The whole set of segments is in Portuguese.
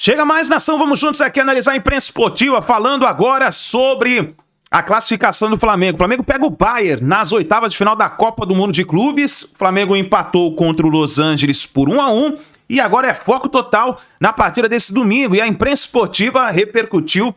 Chega mais, nação, vamos juntos aqui analisar a imprensa esportiva, falando agora sobre a classificação do Flamengo. O Flamengo pega o Bayern nas oitavas de final da Copa do Mundo de Clubes. O Flamengo empatou contra o Los Angeles por 1-1 e agora é foco total na partida desse domingo. E a imprensa esportiva repercutiu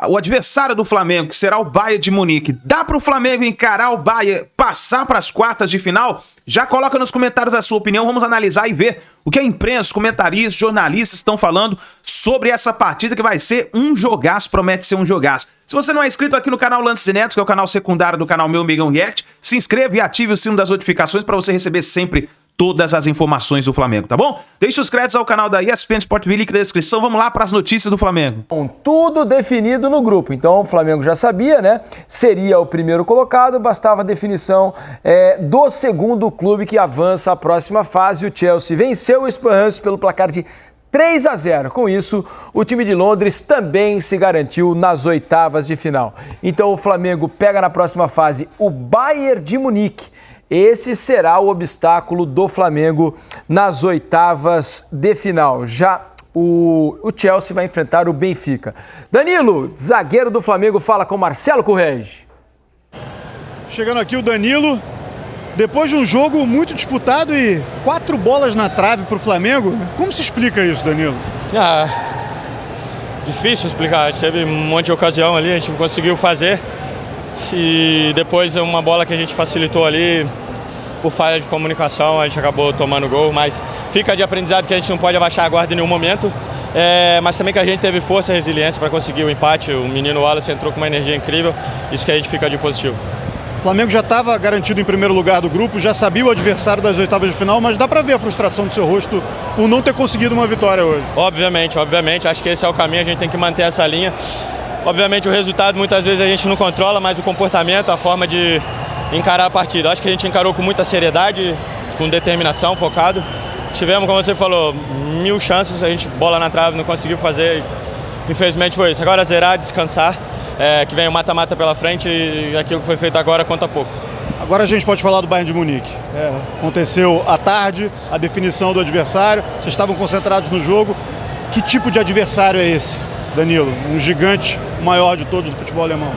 o adversário do Flamengo, que será o Bayern de Munique. Dá para o Flamengo encarar o Bayern, passar para as quartas de final? Já coloca nos comentários a sua opinião, vamos analisar e ver o que a imprensa, comentaristas, jornalistas estão falando sobre essa partida, que vai ser um jogaço, promete ser um jogaço. Se você não é inscrito aqui no canal Lances e Netos, que é o canal secundário do canal Meu Mengão React, se inscreva e ative o sino das notificações para você receber sempre todas as informações do Flamengo, tá bom? Deixe os créditos ao canal da ESPN Sport TV, link na descrição. Vamos lá para as notícias do Flamengo. Bom, tudo definido no grupo. Então o Flamengo já sabia, né? Seria o primeiro colocado, bastava a definição do segundo clube que avança à próxima fase. O Chelsea venceu o Spurs pelo placar de 3-0. Com isso, o time de Londres também se garantiu nas oitavas de final. Então o Flamengo pega na próxima fase o Bayern de Munique. Esse será o obstáculo do Flamengo nas oitavas de final. Já o Chelsea vai enfrentar o Benfica. Danilo, zagueiro do Flamengo, fala com Marcelo Correge. Chegando aqui o Danilo, depois de um jogo muito disputado e 4 bolas na trave para o Flamengo, como se explica isso, Danilo? Difícil explicar, a gente teve um monte de ocasião ali, a gente não conseguiu fazer. E depois uma bola que a gente facilitou ali, por falha de comunicação, a gente acabou tomando gol, mas fica de aprendizado que a gente não pode abaixar a guarda em nenhum momento, mas também que a gente teve força e resiliência para conseguir o empate. O menino Wallace entrou com uma energia incrível, isso que a gente fica de positivo. O Flamengo já estava garantido em primeiro lugar do grupo, já sabia o adversário das oitavas de final, mas dá para ver a frustração do seu rosto por não ter conseguido uma vitória hoje. Obviamente, acho que esse é o caminho, a gente tem que manter essa linha. Obviamente o resultado muitas vezes a gente não controla, mas o comportamento, a forma de encarar a partida. Acho que a gente encarou com muita seriedade, com determinação, focado. Tivemos, como você falou, 1000 chances, a gente bola na trave, não conseguiu fazer. Infelizmente foi isso. Agora zerar, descansar, que vem o mata-mata pela frente e aquilo que foi feito agora conta pouco. Agora a gente pode falar do Bayern de Munique. Aconteceu à tarde, a definição do adversário, vocês estavam concentrados no jogo. Que tipo de adversário é esse, Danilo? Um gigante, o maior de todos do futebol alemão.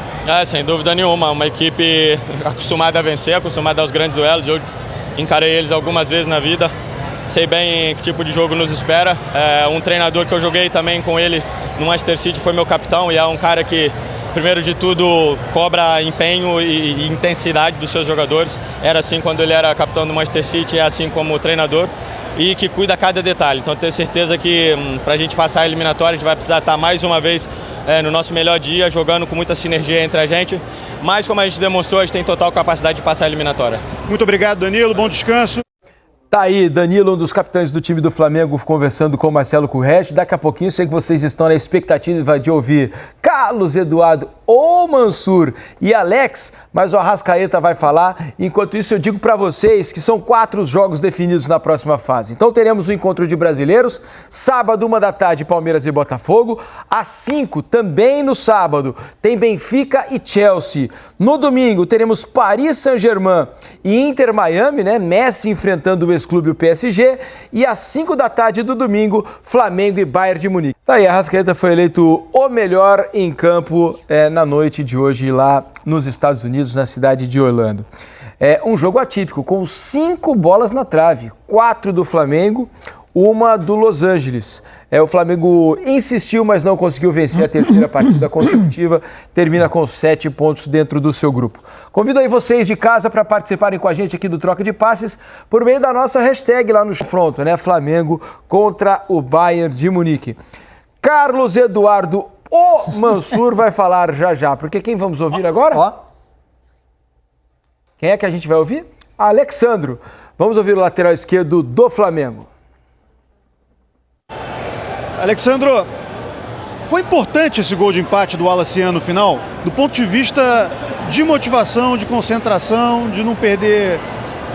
Sem dúvida nenhuma, uma equipe acostumada a vencer, acostumada aos grandes duelos. Eu encarei eles algumas vezes na vida, sei bem que tipo de jogo nos espera. Um treinador que eu joguei também com ele no Manchester City foi meu capitão e é um cara que, primeiro de tudo, cobra empenho e intensidade dos seus jogadores. Era assim quando ele era capitão do Manchester City, é assim como treinador, e que cuida cada detalhe. Então tenho certeza que para a gente passar a eliminatória a gente vai precisar estar mais uma vez no nosso melhor dia, jogando com muita sinergia entre a gente, mas como a gente demonstrou, a gente tem total capacidade de passar a eliminatória. Muito obrigado, Danilo, bom descanso. Tá aí, Danilo, um dos capitães do time do Flamengo, conversando com o Marcelo Correge. Daqui a pouquinho, sei que vocês estão na expectativa de ouvir Carlos Eduardo, o Mansur e Alex, mas o Arrascaeta vai falar. Enquanto isso, eu digo para vocês que são 4 jogos definidos na próxima fase. Então teremos o encontro de brasileiros, sábado, 1h, Palmeiras e Botafogo. Às 5, também no sábado, tem Benfica e Chelsea. No domingo, teremos Paris Saint-Germain e Inter Miami, né? Messi enfrentando o ex-clube, o PSG. E às 5h do domingo, Flamengo e Bayern de Munique. Tá aí, Arrascaeta foi eleito o melhor em campo na noite de hoje lá nos Estados Unidos, na cidade de Orlando. Um jogo atípico, com 5 bolas na trave, 4 do Flamengo, 1 do Los Angeles. O Flamengo insistiu, mas não conseguiu vencer a terceira partida consecutiva, termina com 7 pontos dentro do seu grupo. Convido aí vocês de casa para participarem com a gente aqui do Troca de Passes por meio da nossa hashtag lá no confronto, né? Flamengo contra o Bayern de Munique. Carlos Eduardo, o Mansur, vai falar já, porque quem vamos ouvir agora? Quem é que a gente vai ouvir? Alexandro. Vamos ouvir o lateral esquerdo do Flamengo. Alexandro, foi importante esse gol de empate do Wallace no final, do ponto de vista de motivação, de concentração, de não perder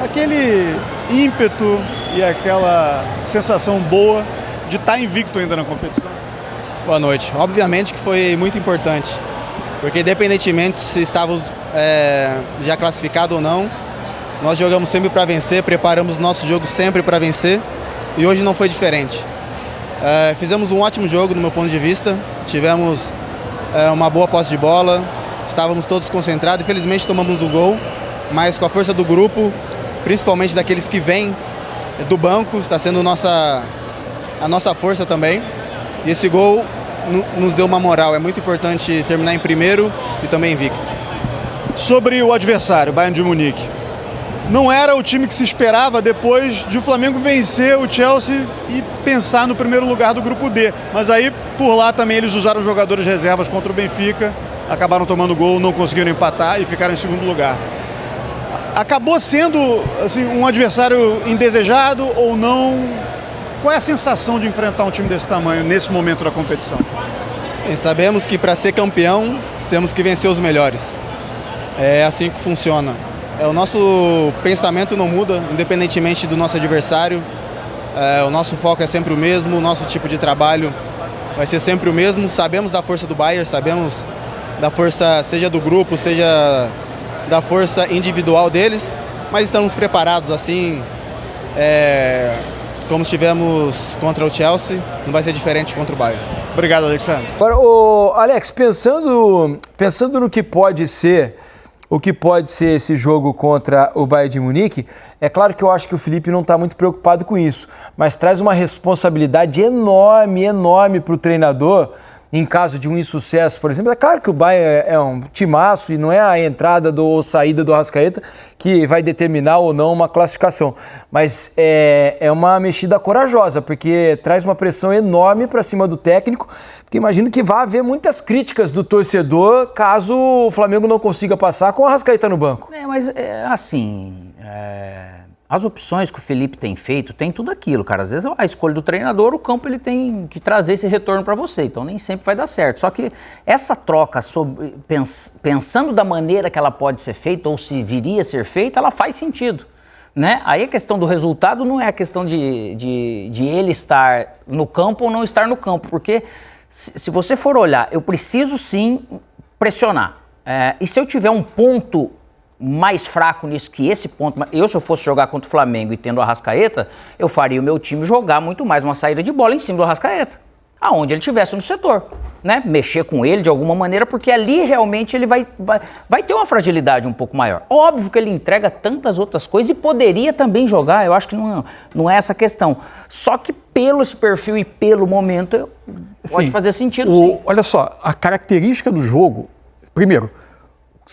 aquele ímpeto e aquela sensação boa de estar invicto ainda na competição? Boa noite. Obviamente que foi muito importante, porque independentemente se estávamos já classificados ou não, nós jogamos sempre para vencer, preparamos nosso jogo sempre para vencer e hoje não foi diferente. Fizemos um ótimo jogo, do meu ponto de vista. Tivemos uma boa posse de bola, estávamos todos concentrados. Infelizmente tomamos o gol, mas com a força do grupo, principalmente daqueles que vêm do banco, está sendo a nossa força também. E esse gol nos deu uma moral. É muito importante terminar em primeiro e também invicto. Sobre o adversário, o Bayern de Munique. Não era o time que se esperava depois de o Flamengo vencer o Chelsea e pensar no primeiro lugar do grupo D. Mas aí, por lá também, eles usaram jogadores reservas contra o Benfica, acabaram tomando gol, não conseguiram empatar e ficaram em segundo lugar. Acabou sendo assim, um adversário indesejado ou não? Qual é a sensação de enfrentar um time desse tamanho nesse momento da competição? Sabemos que para ser campeão temos que vencer os melhores. É assim que funciona. O nosso pensamento não muda, independentemente do nosso adversário. O nosso foco é sempre o mesmo, o nosso tipo de trabalho vai ser sempre o mesmo. Sabemos da força do Bayern, sabemos da força, seja do grupo, seja da força individual deles, mas estamos preparados assim, como estivemos contra o Chelsea, não vai ser diferente contra o Bayern. Obrigado, Alexandre. Agora, Alex, pensando no que pode ser esse jogo contra o Bayern de Munique, é claro que eu acho que o Felipe não está muito preocupado com isso, mas traz uma responsabilidade enorme para o treinador em caso de um insucesso, por exemplo. É claro que o Bayern é um timaço e não é a entrada ou saída do Arrascaeta que vai determinar ou não uma classificação, mas é uma mexida corajosa, porque traz uma pressão enorme para cima do técnico, porque imagino que vai haver muitas críticas do torcedor caso o Flamengo não consiga passar com o Arrascaeta no banco. Mas as opções que o Felipe tem feito, tem tudo aquilo, cara. Às vezes a escolha do treinador, o campo ele tem que trazer esse retorno para você, então nem sempre vai dar certo. Só que essa troca, pensando da maneira que ela pode ser feita ou se viria a ser feita, ela faz sentido, né? Aí a questão do resultado não é a questão de ele estar no campo ou não estar no campo, porque se você for olhar, eu preciso sim pressionar. E se eu tiver um ponto mais fraco nisso que esse ponto, se eu fosse jogar contra o Flamengo e tendo o Arrascaeta, eu faria o meu time jogar muito mais uma saída de bola em cima do Arrascaeta, aonde ele estivesse no setor, né? Mexer com ele de alguma maneira, porque ali realmente ele vai ter uma fragilidade um pouco maior. Óbvio que ele entrega tantas outras coisas e poderia também jogar, eu acho que não é essa a questão. Só que pelo esse perfil e pelo momento, pode fazer sentido, sim. Olha só, a característica do jogo, primeiro,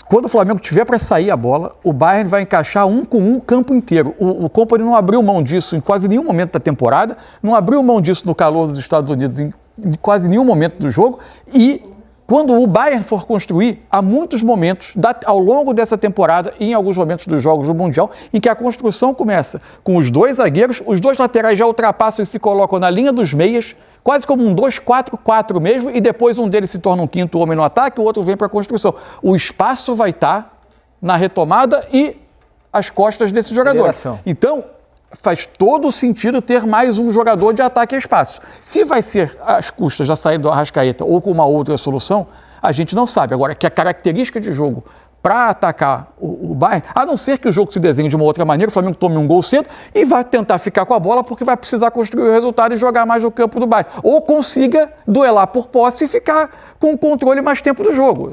quando o Flamengo tiver para sair a bola, o Bayern vai encaixar um com um o campo inteiro. O Kompany não abriu mão disso em quase nenhum momento da temporada, não abriu mão disso no calor dos Estados Unidos em quase nenhum momento do jogo. E quando o Bayern for construir, há muitos momentos ao longo dessa temporada e em alguns momentos dos jogos do Mundial, em que a construção começa com os dois zagueiros, os dois laterais já ultrapassam e se colocam na linha dos meias, quase como um 2-4-4 mesmo, e depois um deles se torna um quinto homem no ataque, o outro vem para a construção. O espaço vai estar na retomada e as costas desses jogadores. Então, faz todo sentido ter mais um jogador de ataque a espaço. Se vai ser às custas da saída do Arrascaeta ou com uma outra solução, a gente não sabe. Agora, que a característica de jogo para atacar o Bayern, a não ser que o jogo se desenhe de uma outra maneira, o Flamengo tome um gol cedo e vai tentar ficar com a bola porque vai precisar construir o resultado e jogar mais no campo do Bayern. Ou consiga duelar por posse e ficar com o controle mais tempo do jogo.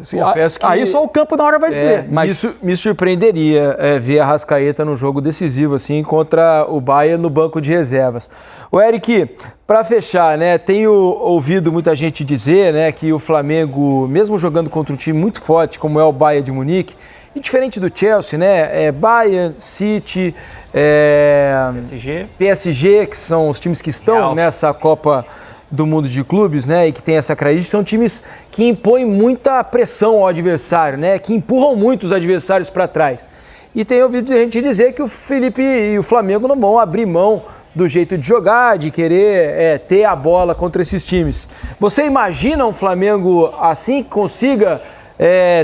Aí só o campo na hora vai dizer. Mas isso me surpreenderia ver a Arrascaeta no jogo decisivo assim contra o Bayern no banco de reservas. O Eric, para fechar, né, tenho ouvido muita gente dizer, né, que o Flamengo, mesmo jogando contra um time muito forte como é o Bayern de Munique, e diferente do Chelsea, né, Bayern, City, PSG, que são os times que estão nessa Copa do Mundo de Clubes, né, e que tem essa característica, são times que impõem muita pressão ao adversário, né, que empurram muito os adversários para trás. E tenho ouvido gente dizer que o Felipe e o Flamengo não vão abrir mão do jeito de jogar, de querer ter a bola contra esses times. Você imagina um Flamengo assim, que consiga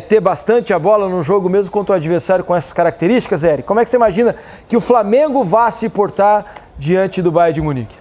ter bastante a bola no jogo mesmo contra o adversário com essas características, Eric? Como é que você imagina que o Flamengo vá se portar diante do Bayern de Munique?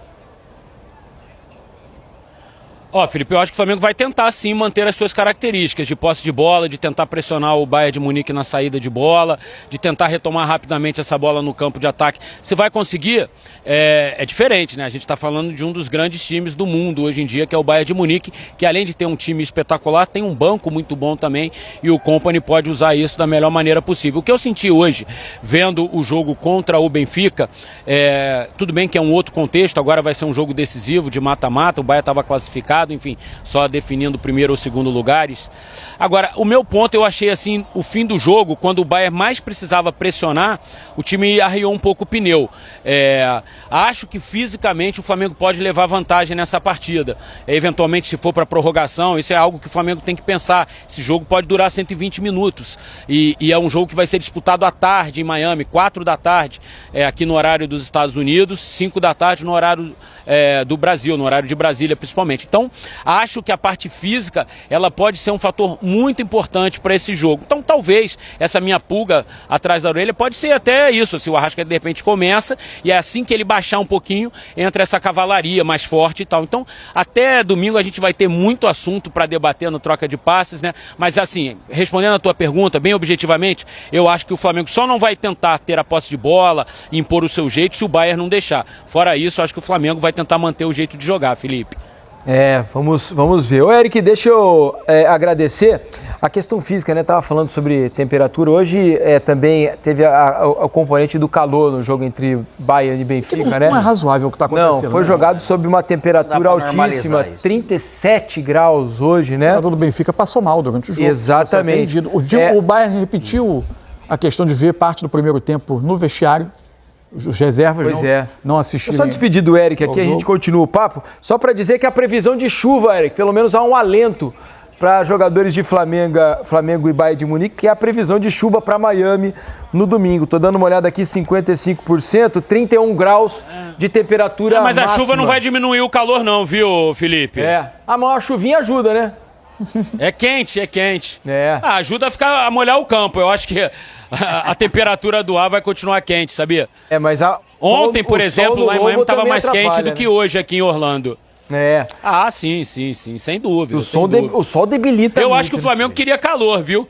Felipe, eu acho que o Flamengo vai tentar sim manter as suas características de posse de bola, de tentar pressionar o Bayern de Munique na saída de bola, de tentar retomar rapidamente essa bola no campo de ataque. Se vai conseguir, é diferente, né? A gente está falando de um dos grandes times do mundo hoje em dia, que é o Bayern de Munique, que além de ter um time espetacular, tem um banco muito bom também, e o Kompany pode usar isso da melhor maneira possível. O que eu senti hoje, vendo o jogo contra o Benfica, tudo bem que é um outro contexto, agora vai ser um jogo decisivo de mata-mata, o Bayern estava classificado, enfim, só definindo o primeiro ou segundo lugares. Agora, o meu ponto, eu achei assim, o fim do jogo, quando o Bayern mais precisava pressionar, o time arriou um pouco o pneu. Acho que fisicamente o Flamengo pode levar vantagem nessa partida. Eventualmente, se for para prorrogação, isso é algo que o Flamengo tem que pensar. Esse jogo pode durar 120 minutos. E é um jogo que vai ser disputado à tarde em Miami, 4 da tarde, aqui no horário dos Estados Unidos, 5 da tarde no horário do Brasil, no horário de Brasília principalmente. Então, acho que a parte física, ela pode ser um fator muito importante para esse jogo. Então, talvez, essa minha pulga atrás da orelha pode ser até isso, se o Arrascaeta de repente começa, e é assim que ele baixar um pouquinho, entra essa cavalaria mais forte e tal. Então, até domingo a gente vai ter muito assunto para debater no troca de passes, né? Mas assim, respondendo a tua pergunta, bem objetivamente, eu acho que o Flamengo só não vai tentar ter a posse de bola, impor o seu jeito, se o Bayern não deixar. Fora isso, acho que o Flamengo vai tentar manter o jeito de jogar, Felipe. Vamos ver. Ô, Eric, deixa eu agradecer. A questão física, né? Tava falando sobre temperatura. Hoje também teve a componente do calor no jogo entre Bayern e Benfica, né? Não é razoável o que está acontecendo. Não, foi jogado sob uma temperatura altíssima, 37 graus hoje, né? O jogador do Benfica passou mal durante o jogo. Exatamente. O Bayern repetiu a questão de ver parte do primeiro tempo no vestiário. Os reservas não assistiram. Só despedir do Eric aqui, a gente continua o papo. Só para dizer que a previsão de chuva, Eric, pelo menos há um alento para jogadores de Flamengo e Bayern de Munique, que é a previsão de chuva para Miami no domingo. Tô dando uma olhada aqui, 55%, 31 graus de temperatura mas máxima. a chuva não vai diminuir o calor não, viu, Felipe? Mas uma chuvinha ajuda, né? É quente. Ajuda a molhar o campo. Eu acho que a temperatura do ar vai continuar quente, sabia? Mas ontem, por exemplo, lá em Miami estava mais quente do que hoje aqui em Orlando. Sim, sem dúvida. O sol debilita muito. Eu muito, acho que o Flamengo queria calor, viu?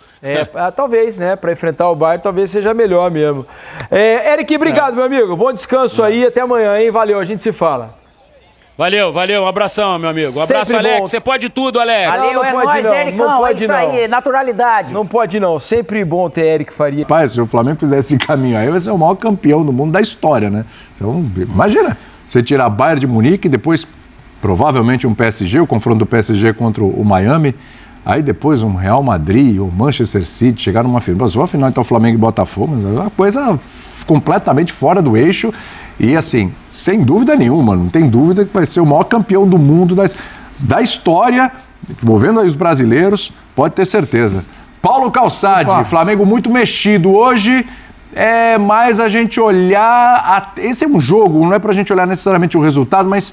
Talvez, né? Para enfrentar o Bayern, talvez seja melhor mesmo. Eric, obrigado, meu amigo. Bom descanso aí. Até amanhã, hein? Valeu, a gente se fala. Valeu. Um abração, meu amigo. Um abraço, Sempre Alex. bom. Você pode tudo, Alex. Valeu, é nóis, Ericão. É isso aí, naturalidade. Não pode não. Sempre bom ter Eric Faria. Rapaz, se o Flamengo fizer esse caminho aí, vai ser o maior campeão do mundo da história, né? Então, imagina, você tirar Bayern de Munique, depois provavelmente um PSG, o confronto do PSG contra o Miami, aí depois um Real Madrid ou Manchester City, chegar numa final. Se for a final, então Flamengo e Botafogo, mas é uma coisa completamente fora do eixo. E assim, sem dúvida nenhuma, não tem dúvida que vai ser o maior campeão do mundo da história, envolvendo aí os brasileiros, pode ter certeza. Paulo Calçade, Flamengo muito mexido hoje, mais a gente olhar, esse é um jogo, não é pra gente olhar necessariamente o resultado, mas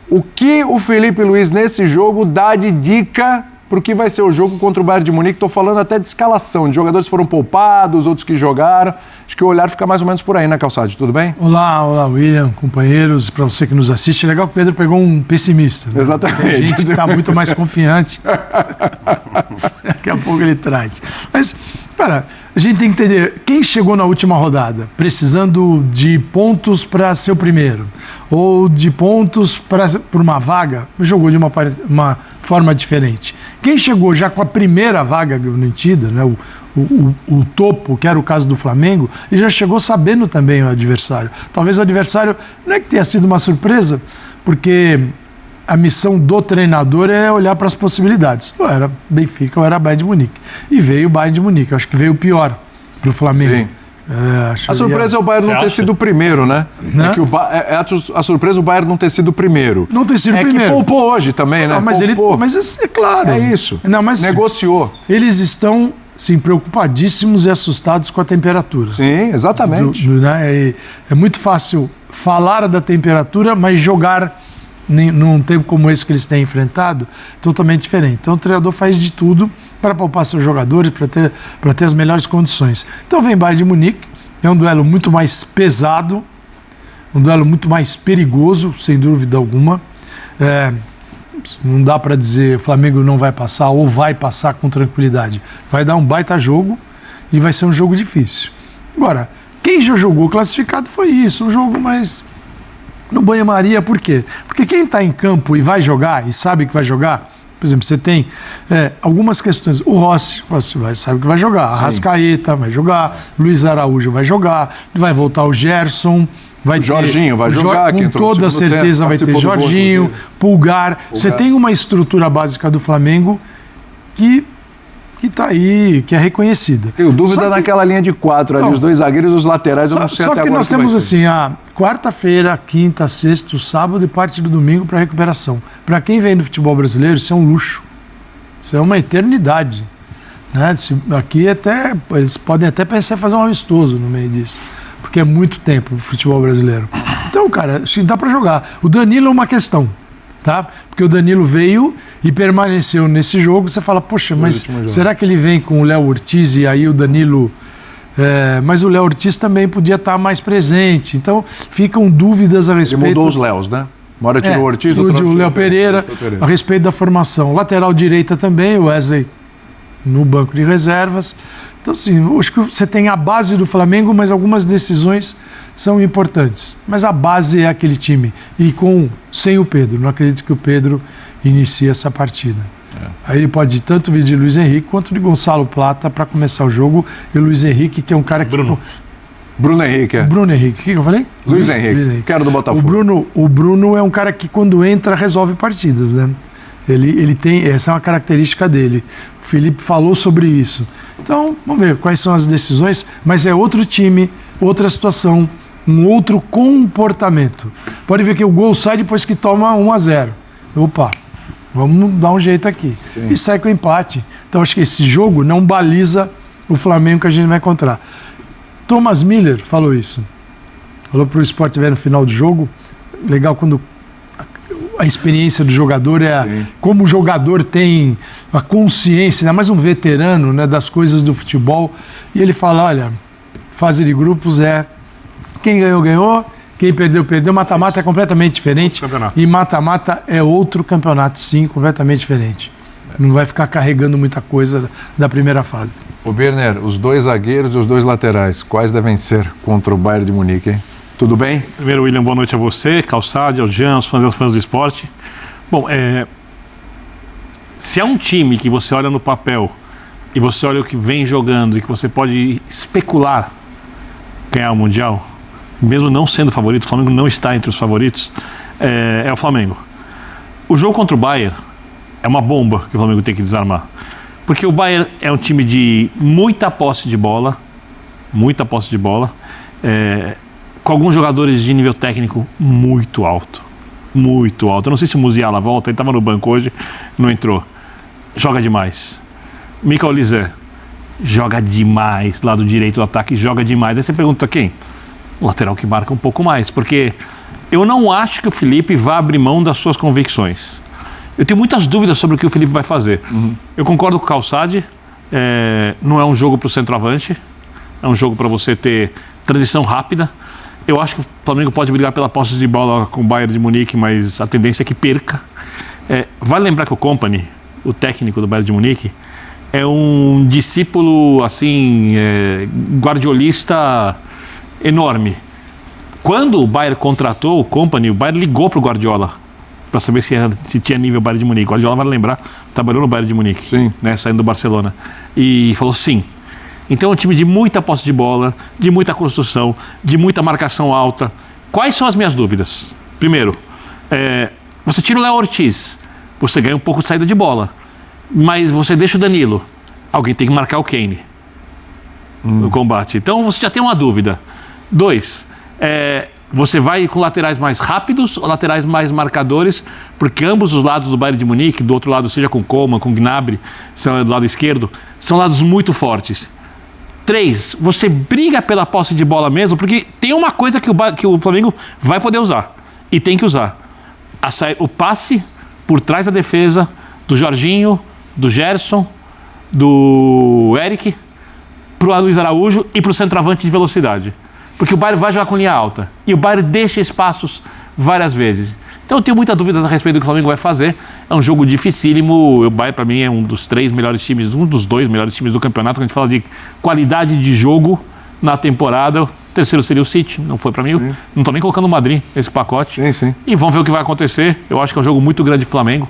o que o Felipe Luiz nesse jogo dá de dica para o que vai ser o jogo contra o Bayern de Munique. Estou falando até de escalação, de jogadores que foram poupados, outros que jogaram. Acho que o olhar fica mais ou menos por aí, né, Calçade? Tudo bem? Olá, William, companheiros, para você que nos assiste. É legal que o Pedro pegou um pessimista. Né? Exatamente. Tem gente que está muito mais confiante. Daqui a pouco ele traz. Mas, a gente tem que entender, quem chegou na última rodada precisando de pontos para ser o primeiro, ou de pontos por uma vaga, jogou de uma forma diferente. Quem chegou já com a primeira vaga garantida, né, o topo, que era o caso do Flamengo, ele já chegou sabendo também o adversário. Talvez o adversário não é que tenha sido uma surpresa, porque a missão do treinador é olhar para as possibilidades. Ou era Benfica ou era Bayern de Munique. E veio o Bayern de Munique. Eu acho que veio o pior para o Flamengo. Sim. A surpresa é o Bayern não ter sido o primeiro, né? A surpresa é o Bayern não ter sido o primeiro. Não ter sido o primeiro. É que poupou hoje também, né? Não, mas é claro. É isso. Não, mas negociou. Eles estão, sim, preocupadíssimos e assustados com a temperatura. Sim, exatamente. É muito fácil falar da temperatura, mas jogar num tempo como esse que eles têm enfrentado, totalmente diferente. Então o treinador faz de tudo para poupar seus jogadores, para ter as melhores condições. Então vem Bayern de Munique, é um duelo muito mais pesado, um duelo muito mais perigoso, sem dúvida alguma. Não dá para dizer o Flamengo não vai passar ou vai passar com tranquilidade. Vai dar um baita jogo e vai ser um jogo difícil. Agora, quem já jogou classificado foi isso, um jogo mais no banho-maria. Por quê? Porque quem está em campo e vai jogar e sabe que vai jogar, por exemplo, você tem algumas questões. O Rossi sabe que vai jogar, Arrascaeta vai jogar, Luiz Araújo vai jogar, vai voltar o Gerson. O Jorginho vai jogar. Com toda certeza vai ter Jorginho, Pulgar. Você tem uma estrutura básica do Flamengo que está aí, que é reconhecida. Tenho dúvida naquela linha de 4 ali, os 2 zagueiros e os laterais, eu não sei até agora. Só que nós temos assim, a quarta-feira, quinta, sexta, sábado e parte do domingo para recuperação. Para quem vem do futebol brasileiro, isso é um luxo. Isso é uma eternidade. Né? Aqui até, eles podem até pensar em fazer um amistoso no meio disso. Porque é muito tempo o futebol brasileiro. Então, cara, assim, dá para jogar. O Danilo é uma questão, tá? Porque o Danilo veio e permaneceu nesse jogo. Você fala, poxa, mas será que ele vem com o Léo Ortiz e aí o Danilo... mas o Léo Ortiz também podia estar mais presente. Então, ficam dúvidas a respeito... Ele mudou os Léos, né? Uma hora tirou o Ortiz, outra o Léo Pereira, a respeito da formação. Lateral direita também, o Wesley no banco de reservas. Então, assim, acho que você tem a base do Flamengo, mas algumas decisões são importantes. Mas a base é aquele time. E sem o Pedro. Não acredito que o Pedro inicie essa partida. Aí ele pode tanto vir de Luiz Henrique quanto de Gonçalo Plata para começar o jogo. E o Luiz Henrique, que é um cara que... Bruno Henrique, Bruno Henrique. O que eu falei? Luiz Henrique. Quero do Botafogo. O Bruno é um cara que quando entra resolve partidas, né? Ele tem, essa é uma característica dele. O Felipe falou sobre isso. Então, vamos ver quais são as decisões, mas é outro time, outra situação, um outro comportamento. Pode ver que o gol sai depois que toma 1-0. Opa, vamos dar um jeito aqui. Sim. E sai com empate. Então, acho que esse jogo não baliza o Flamengo que a gente vai encontrar. Thomas Miller falou isso. Falou para o Sport TV no final do jogo. Legal quando a experiência do jogador como o jogador tem a consciência, ainda mais um veterano, né, das coisas do futebol. E ele fala, olha, fase de grupos quem ganhou, ganhou, quem perdeu, perdeu. Mata-mata é completamente diferente. E mata-mata é outro campeonato, sim, completamente diferente. Não vai ficar carregando muita coisa da primeira fase. Ô Berner, os 2 zagueiros e os 2 laterais, quais devem ser contra o Bayern de Munique, hein? Tudo bem? Primeiro, William, boa noite a você, Calçade, ao Jean, aos fãs e aos fãs do esporte. Bom, se é um time que você olha no papel e você olha o que vem jogando e que você pode especular ganhar o Mundial, mesmo não sendo favorito, o Flamengo não está entre os favoritos, é o Flamengo. O jogo contra o Bayern é uma bomba que o Flamengo tem que desarmar. Porque o Bayern é um time de muita posse de bola, com alguns jogadores de nível técnico muito alto. Eu não sei se o Musiala volta, ele estava no banco hoje, não entrou. Joga demais. Michael Olise joga demais, lado direito do ataque, joga demais. Aí você pergunta quem? O lateral que marca um pouco mais, porque eu não acho que o Felipe vá abrir mão das suas convicções. Eu tenho muitas dúvidas sobre o que o Felipe vai fazer. Eu concordo com o Calçade, não é um jogo para o centroavante, é um jogo para você ter transição rápida. Eu acho que o Flamengo pode brigar pela posse de bola com o Bayern de Munique, mas a tendência é que perca. Vale lembrar que o Kompany, o técnico do Bayern de Munique, é um discípulo, assim, guardiolista enorme. Quando o Bayern contratou o Kompany, o Bayern ligou para o Guardiola para saber se tinha nível Bayern de Munique. O Guardiola, vai lembrar, trabalhou no Bayern de Munique, sim, né, saindo do Barcelona. E falou sim. Então é um time de muita posse de bola, de muita construção, de muita marcação alta. Quais são as minhas dúvidas? Primeiro, você tira o Léo Ortiz, você ganha um pouco de saída de bola, mas você deixa o Danilo. Alguém tem que marcar o Kane no combate. Então você já tem uma dúvida. 2, você vai com laterais mais rápidos ou laterais mais marcadores, porque ambos os lados do Bayern de Munique, do outro lado, seja com Coman, com Gnabry, do lado esquerdo, são lados muito fortes. 3, você briga pela posse de bola mesmo, porque tem uma coisa que o Flamengo vai poder usar, e tem que usar. O passe por trás da defesa do Jorginho, do Gerson, do Eric, para o Luiz Araújo e para o centroavante de velocidade. Porque o Bayern vai jogar com linha alta, e o Bayern deixa espaços várias vezes. Então eu tenho muita dúvida a respeito do que o Flamengo vai fazer. É um jogo dificílimo. O Bayern, para mim, é um dos 3 melhores times, um dos 2 melhores times do campeonato. Quando a gente fala de qualidade de jogo na temporada, o terceiro seria o City. Não foi para mim. Sim. Não estou nem colocando o Madrid nesse pacote. Sim. E vamos ver o que vai acontecer. Eu acho que é um jogo muito grande do Flamengo.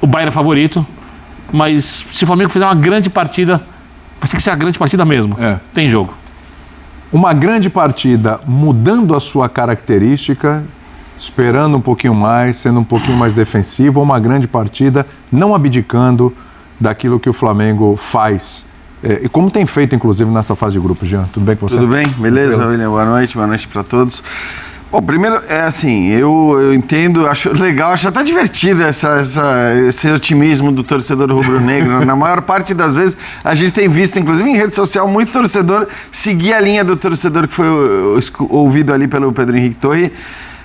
O Bayern é favorito. Mas se o Flamengo fizer uma grande partida, vai ter que ser a grande partida mesmo. Tem jogo. Uma grande partida mudando a sua característica, esperando um pouquinho mais, sendo um pouquinho mais defensivo, ou uma grande partida não abdicando daquilo que o Flamengo faz. E como tem feito, inclusive, nessa fase de grupo, Jean? Tudo bem com você? Tudo bem? Beleza, William? Boa noite para todos. Bom, primeiro, eu entendo, acho legal, acho até divertido esse otimismo do torcedor rubro-negro. Na maior parte das vezes, a gente tem visto, inclusive em rede social, muito torcedor seguir a linha do torcedor que foi ouvido ali pelo Pedro Henrique Torre.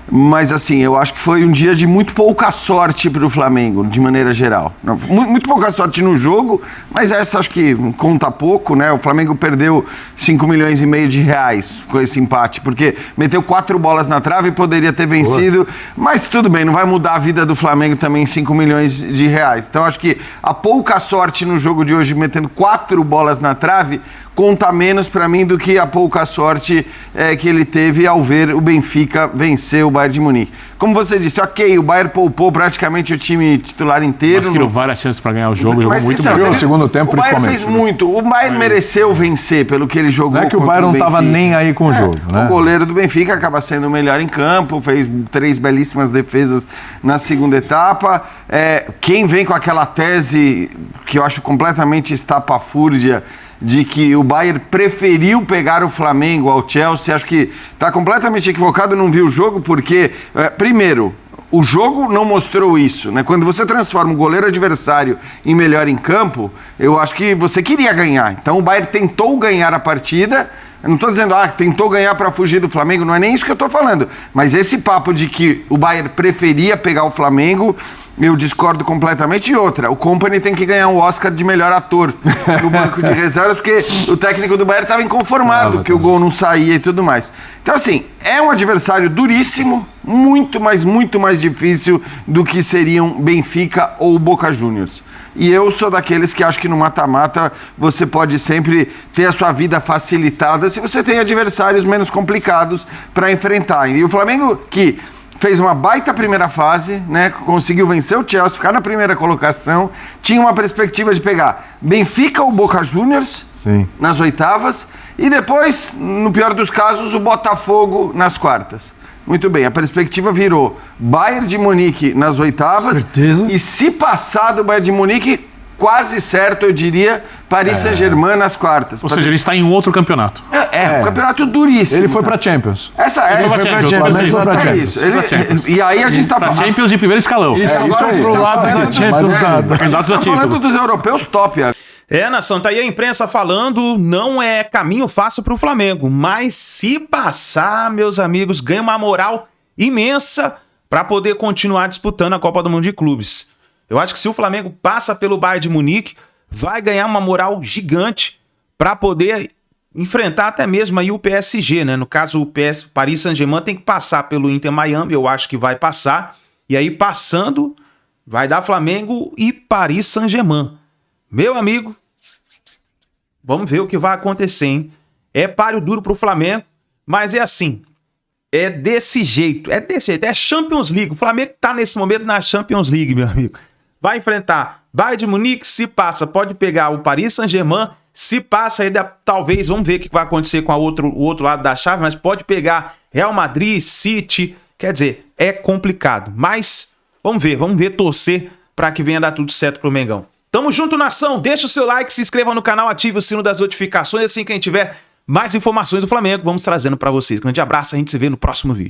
Mas assim, eu acho que foi um dia de muito pouca sorte para o Flamengo, de maneira geral. Muito pouca sorte no jogo, mas essa acho que conta pouco, né? O Flamengo perdeu 5,5 milhões de reais com esse empate, porque meteu 4 bolas na trave e poderia ter vencido, mas tudo bem, não vai mudar a vida do Flamengo também 5 milhões de reais. Então acho que a pouca sorte no jogo de hoje, metendo 4 bolas na trave, conta menos para mim do que a pouca sorte que ele teve ao ver o Benfica vencer o Bayern de Munique. Como você disse, o Bayern poupou praticamente o time titular inteiro. Mas criou várias chances para ganhar o jogo, jogou muito bem. No segundo tempo, principalmente. O Bayern fez muito. O Bayern mereceu vencer pelo que ele jogou. Não é que o Bayern não estava nem aí com o jogo, né? O goleiro do Benfica acaba sendo o melhor em campo, fez 3 belíssimas defesas na segunda etapa. Quem vem com aquela tese que eu acho completamente estapafúrdia de que o Bayern preferiu pegar o Flamengo ao Chelsea, acho que está completamente equivocado, não viu o jogo, porque, primeiro, o jogo não mostrou isso, né? Quando você transforma o goleiro adversário em melhor em campo, eu acho que você queria ganhar. Então o Bayern tentou ganhar a partida. Eu não estou dizendo, tentou ganhar para fugir do Flamengo, não é nem isso que eu estou falando. Mas esse papo de que o Bayern preferia pegar o Flamengo, eu discordo completamente. E outra, o Kompany tem que ganhar um Oscar de melhor ator no banco de reservas, porque o técnico do Bayern estava inconformado que o gol não saía e tudo mais. Então, assim, é um adversário duríssimo, muito mais difícil do que seriam Benfica ou Boca Juniors. E eu sou daqueles que acho que no mata-mata você pode sempre ter a sua vida facilitada se você tem adversários menos complicados para enfrentar. E o Flamengo, que fez uma baita primeira fase, né? Conseguiu vencer o Chelsea, ficar na primeira colocação, tinha uma perspectiva de pegar Benfica ou Boca Juniors nas oitavas e depois, no pior dos casos, o Botafogo nas quartas. Muito bem, a perspectiva virou Bayern de Munique nas oitavas. Certeza. E se passar do Bayern de Munique, quase certo, eu diria, Paris Saint-Germain nas quartas. Ou seja, ele está em um outro campeonato. Um campeonato duríssimo. Ele foi para Champions. Ele foi para Champions. E aí a gente está falando... Champions de primeiro escalão. Isso é pro lado da Champions. Estamos falando dos europeus top. Nação, tá aí a imprensa falando, não é caminho fácil pro Flamengo, mas se passar, meus amigos, ganha uma moral imensa para poder continuar disputando a Copa do Mundo de Clubes. Eu acho que se o Flamengo passa pelo Bayern de Munique, vai ganhar uma moral gigante para poder enfrentar até mesmo aí o PSG, né? No caso, o Paris Saint-Germain tem que passar pelo Inter Miami, eu acho que vai passar, e aí passando, vai dar Flamengo e Paris Saint-Germain. Meu amigo, vamos ver o que vai acontecer, hein? É páreo duro pro Flamengo, mas é assim, é desse jeito, é Champions League. O Flamengo tá nesse momento na Champions League, meu amigo. Vai enfrentar Bayern de Munique, se passa, pode pegar o Paris Saint-Germain, se passa ainda, talvez, vamos ver o que vai acontecer com o outro lado da chave, mas pode pegar Real Madrid, City, quer dizer, é complicado, mas vamos ver, torcer para que venha dar tudo certo pro Mengão. Tamo junto, nação. Deixa o seu like, se inscreva no canal, ative o sino das notificações. Assim que a gente tiver mais informações do Flamengo, vamos trazendo para vocês. Grande abraço, a gente se vê no próximo vídeo.